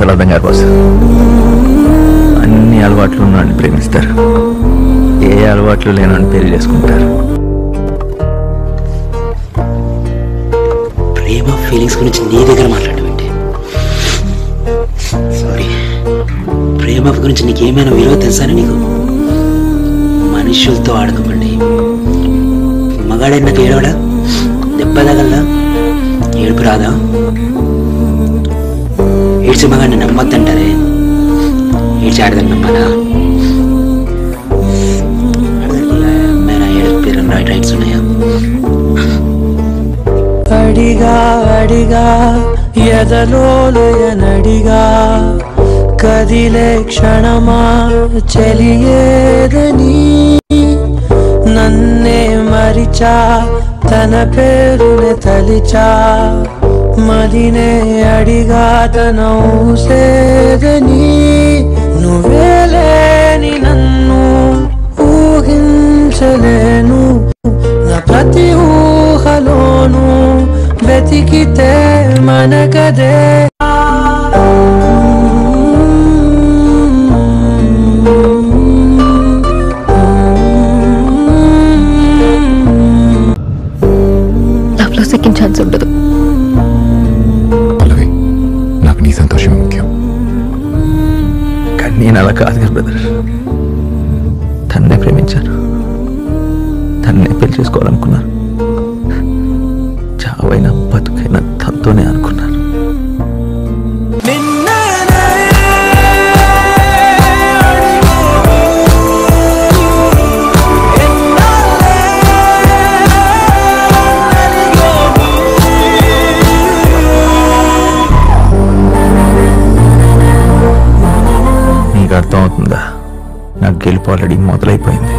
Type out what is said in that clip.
అసలు అర్థం కాదు బాస్. అన్ని అలవాట్లు ఉన్నాడని ప్రేమిస్తారు, ఏ అలవాట్లు లేనని పెళ్లి చేసుకుంటారు. ప్రేమ ఫీలింగ్స్ గురించి నీ దగ్గర మాట్లాడమండి. సారీ, ప్రేమ గురించి నీకేమైనా విలువ తెలుసాని నీకు? మనుషులతో ఆడకండి. మగాడైనా ఏడవడా? దెబ్బ తగలదా? ఏడుపు రాదా? ఏడ్చి మగాడిని నమ్మద్దంటారే, ఏడ్చి ఆడదని నమ్మనా? అమ్మాయినా ఏడుపు రైట్స్ ఉన్నాయా? అడిగా అడిగా ఎదలోలయనడిగా కదిలే క్షణమా చెలియేదని నన్నే మరిచా తన పేరునే తలిచా మదినే అడిగా తన ఊసేదని నువ్వే లేని నన్ను ఊహించలేను నా ప్రతి ఊహలోను వెతికితే మనకదే లవ్లో సెకండ్ ఛాన్స్ ఉండదు. పల్లవి, నాకు నీ సంతోషం ముఖ్యం. కానీ నేను అలా కాదు కదా బ్రదర్. తన్నే ప్రేమించాను, తన్నే పెళ్లి చేసుకోవాలనుకున్నాను. చావైనా బతుకైనా తనతోనే అనుకున్నాను. నీకు అర్థం అవుతుందా? నాకు గెలుపు ఆల్రెడీ మొదలైపోయింది.